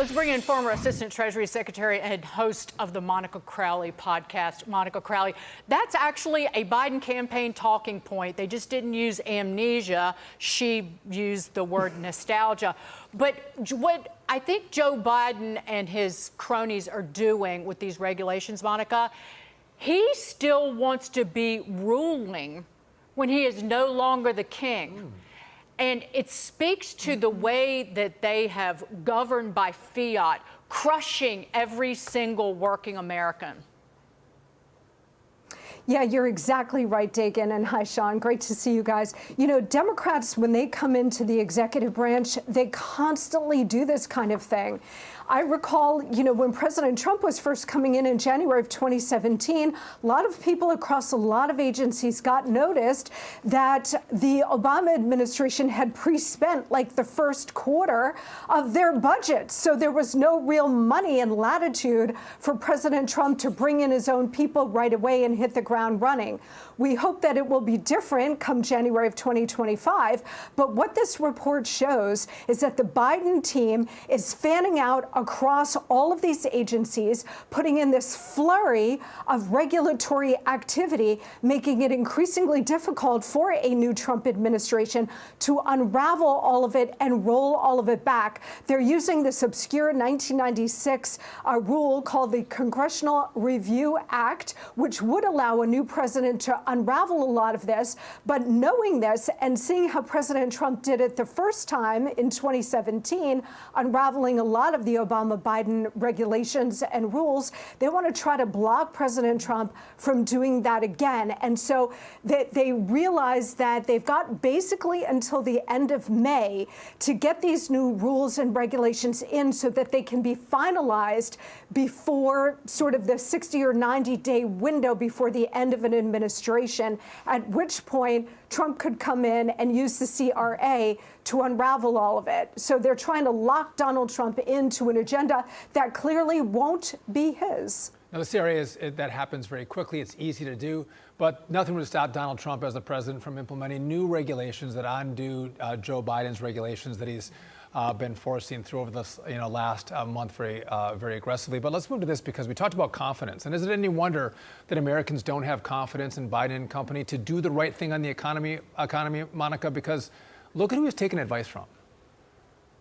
Let's bring in former Assistant Treasury Secretary and host of the Monica Crowley podcast, Monica Crowley. That's actually a Biden campaign talking point. They just didn't use amnesia. She used the word nostalgia. But what I think Joe Biden and his cronies are doing with these regulations, Monica, he still wants to be ruling when he is no longer the king. And it speaks to the way that they have governed by fiat, crushing every single working American. Yeah, you're exactly right, Dagen. And hi, Sean. Great to see you guys. You know, Democrats, when they come into the executive branch, they constantly do this kind of thing. I recall, you know, when President Trump was first coming in January of 2017, a lot of people across a lot of agencies got noticed that the Obama administration had pre-spent like the first quarter of their budget. So there was no real money and latitude for President Trump to bring in his own people right away and hit the ground running. We hope that it will be different come January of 2025. But what this report shows is that the Biden team is fanning out across all of these agencies, putting in this flurry of regulatory activity, making it increasingly difficult for a new Trump administration to unravel all of it and roll all of it back. They're using this obscure 1996 rule called the Congressional Review Act, which would allow a new president to unravel a lot of this. But knowing this and seeing how President Trump did it the first time in 2017, unraveling a lot of the Obama-Biden regulations and rules, they want to try to block President Trump from doing that again. And so they realize that they've got basically until the end of May to get these new rules and regulations in so that they can be finalized before sort of the 60 or 90-day window before the end of an administration, at which point Trump could come in and use the CRA to unravel all of it. So they're trying to lock Donald Trump into an agenda that clearly won't be his. Now, the CRA that happens very quickly. It's easy to do, but nothing would stop Donald Trump as the president from implementing new regulations that undo Joe Biden's regulations that he's been forcing through over this last month very aggressively. But let's move to this because we talked about confidence. And is it any wonder that Americans don't have confidence in Biden and company to do the right thing on the economy, Monica? Because look at who he's taking advice from.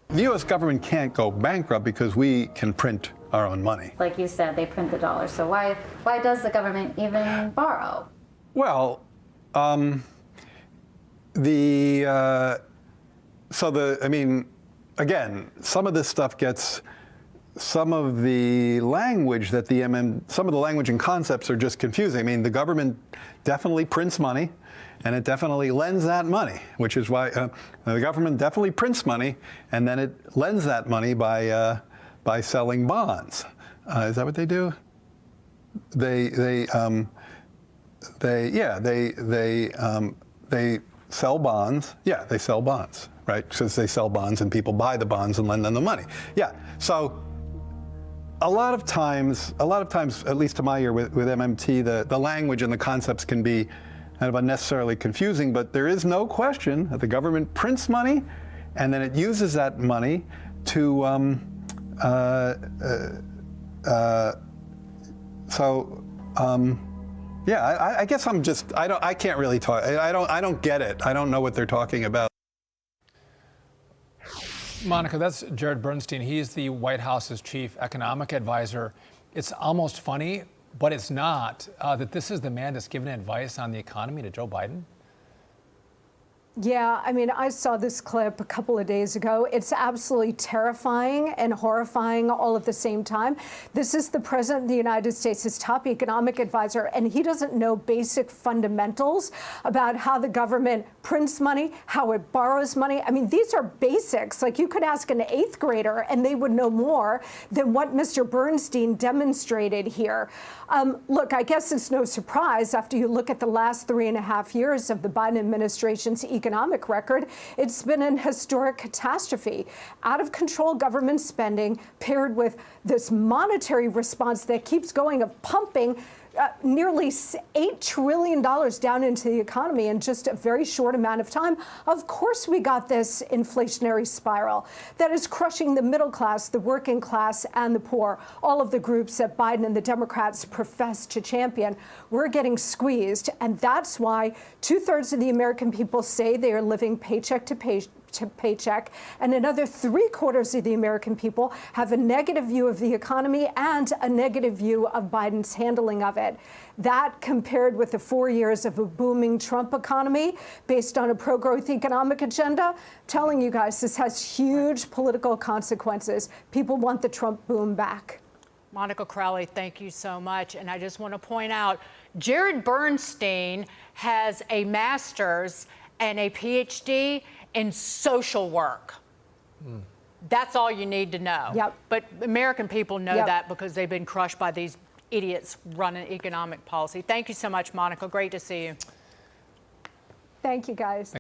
The U.S. government can't go bankrupt because we can print our own money. Like you said, they print the dollar. So why does the government even borrow? Well, again, some of this stuff gets, some of the language that some of the language and concepts are just confusing. I mean, the government definitely prints money, and it definitely lends that money, which is why the government definitely prints money, and then it lends that money by selling bonds. Is that what they do? They sell bonds. Yeah, they sell bonds, right? Because they sell bonds and people buy the bonds and lend them the money. Yeah. So a lot of times, at least to my ear with MMT, the language and the concepts can be kind of unnecessarily confusing, but there is no question that the government prints money and then it uses that money to yeah, I guess I can't really talk. I don't get it. I don't know what they're talking about. Monica, that's Jared Bernstein. He's the White House's chief economic advisor. It's almost funny, but it's not, that this is the man that's giving advice on the economy to Joe Biden. Yeah, I mean, I saw this clip a couple of days ago. It's absolutely terrifying and horrifying all at the same time. This is the president of the United States, his top economic advisor, and he doesn't know basic fundamentals about how the government prints money, how it borrows money. I mean, these are basics. Like, you could ask an 8th grader and they would know more than what Mr. Bernstein demonstrated here. Look, I guess it's no surprise after you look at the last 3.5 years of the Biden administration's economic record, it's been an historic catastrophe. Out of control government spending paired with this monetary response that keeps going of pumping nearly $8 trillion down into the economy in just a very short amount of time. Of course, we got this inflationary spiral that is crushing the middle class, the working class, and the poor, all of the groups that Biden and the Democrats profess to champion. We're getting squeezed, and that's why 2/3 of the American people say they are living paycheck to paycheck, and another 3/4 of the American people have a negative view of the economy and a negative view of Biden's handling of it. That, compared with the 4 years of a booming Trump economy based on a pro-growth economic agenda, telling you guys this has huge political consequences. People want the Trump boom back. Monica Crowley, thank you so much. And I just want to point out, Jared Bernstein has a master's and a PhD in social work. That's all you need to know. Yep. But American people know Yep. that because they've been crushed by these idiots running economic policy. Thank you so much, Monica. Great to see you. Thank you, guys.